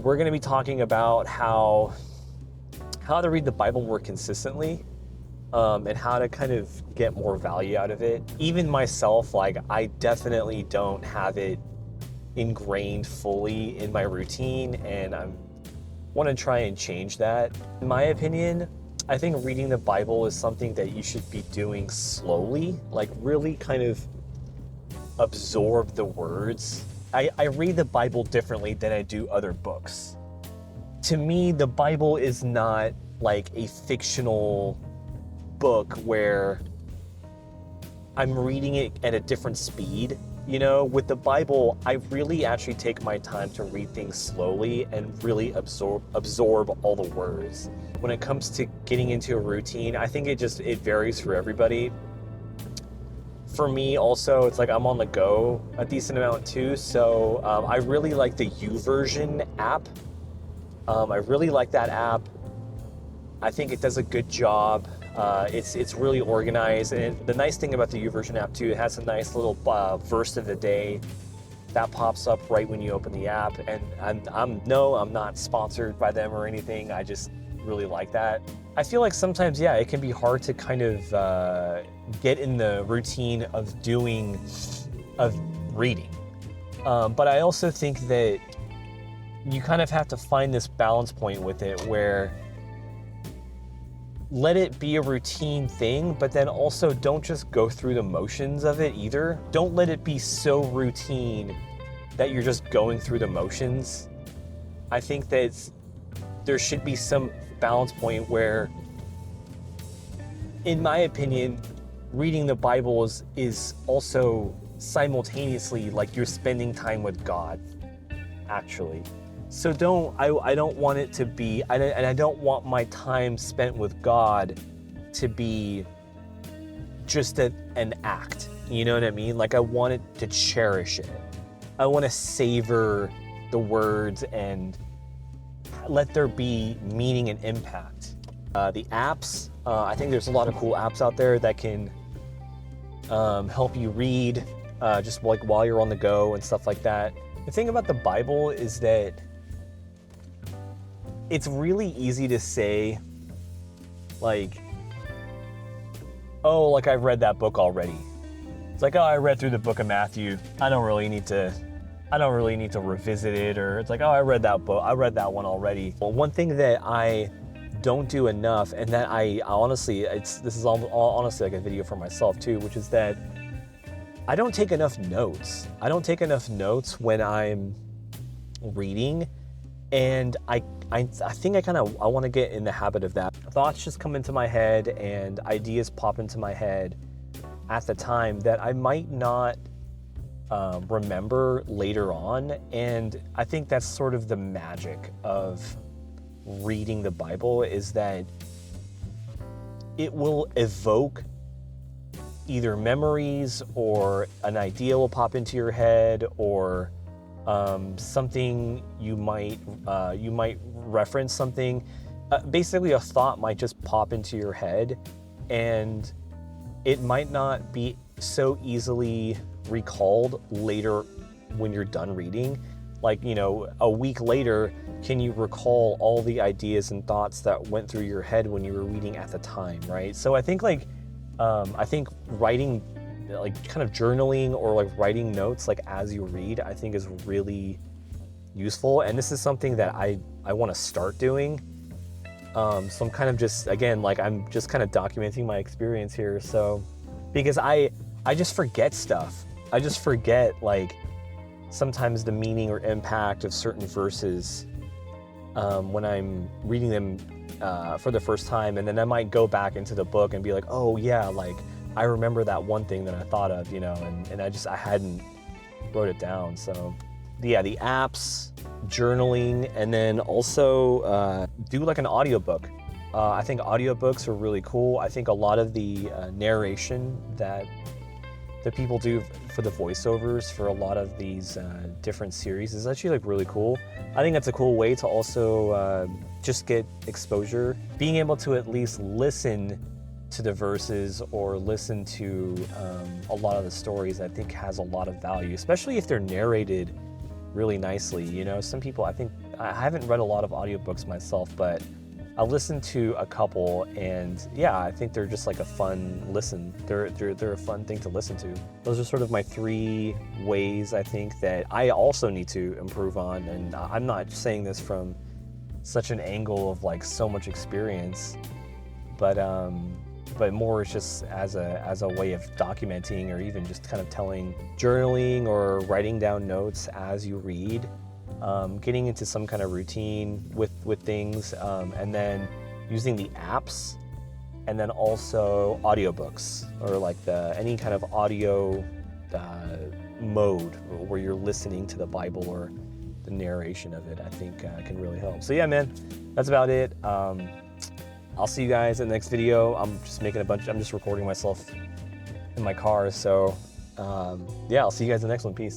we're going to be talking about how to read the Bible more consistently, and how to kind of get more value out of it. Even myself, like, I definitely don't have it ingrained fully in my routine, and I want to try and change that. In my opinion, I think reading the Bible is something that you should be doing slowly, like really kind of absorb the words. I read the Bible differently than I do other books. To me, the Bible is not like a fictional book where I'm reading it at a different speed. You know, with the Bible, I really actually take my time to read things slowly and really absorb all the words. When it comes to getting into a routine, I think it varies for everybody. For me also, it's like I'm on the go a decent amount too, so I really like the YouVersion app. I really like that app. I think it does a good job. It's really organized, and the nice thing about the YouVersion app too, it has a nice little verse of the day that pops up right when you open the app. And I'm not sponsored by them or anything. I just really like that. I feel like sometimes, yeah, it can be hard to kind of get in the routine of reading. But I also think that you kind of have to find this balance point with it where let it be a routine thing, but then also don't just go through the motions of it either. Don't let it be so routine that you're just going through the motions. I think that there should be some balance point where, in my opinion, reading the Bible is also simultaneously like you're spending time with God, actually. So I don't want it to be, and I don't want my time spent with God to be just an act. You know what I mean? Like, I want it to cherish it. I want to savor the words and let there be meaning and impact. The apps, I think there's a lot of cool apps out there that can help you read just like while you're on the go and stuff like that. The thing about the Bible is that it's really easy to say, like, oh, like, I've read that book already. It's like, oh, I read through the book of Matthew. I don't really need to revisit it. Or it's like, oh, I read that book. I read that one already. Well, one thing that I don't do enough, and that I honestly, this is honestly like a video for myself too, which is that I don't take enough notes. I don't take enough notes when I'm reading, and I think I want to get in the habit of that. Thoughts just come into my head and ideas pop into my head at the time that I might not remember later on. And I think that's sort of the magic of reading the Bible, is that it will evoke either memories, or an idea will pop into your head, or something you might reference something. Basically, a thought might just pop into your head, and it might not be so easily recalled later when you're done reading. Like, you know, a week later, can you recall all the ideas and thoughts that went through your head when you were reading at the time, right? So I think writing, like, kind of journaling or like writing notes like as you read, I think is really useful. And this is something that I want to start doing. So I'm kind of just, again, like, I'm just kind of documenting my experience here. So, because I just forget stuff. I just forget, like, sometimes the meaning or impact of certain verses when I'm reading them for the first time. And then I might go back into the book and be like, oh yeah, like, I remember that one thing that I thought of, you know, and I hadn't wrote it down. So yeah, the apps, journaling, and then also do like an audiobook. I think audiobooks are really cool. I think a lot of the narration that people do for the voiceovers for a lot of these different series is actually like really cool. I think that's a cool way to also just get exposure. Being able to at least listen to the verses or listen to a lot of the stories, I think has a lot of value, especially if they're narrated really nicely. You know, some people, I think I haven't read a lot of audiobooks myself, but I listened to a couple, and yeah, I think they're just like a fun listen. They're a fun thing to listen to. Those are sort of my 3 ways I think that I also need to improve on, and I'm not saying this from such an angle of like so much experience, but more it's just as a way of documenting, or even just kind of journaling or writing down notes as you read. Getting into some kind of routine with things, and then using the apps, and then also audiobooks, or like any kind of audio mode where you're listening to the Bible or the narration of it, I think can really help. So yeah, man, that's about it. I'll see you guys in the next video. I'm just recording myself in my car. So yeah, I'll see you guys in the next one. Peace.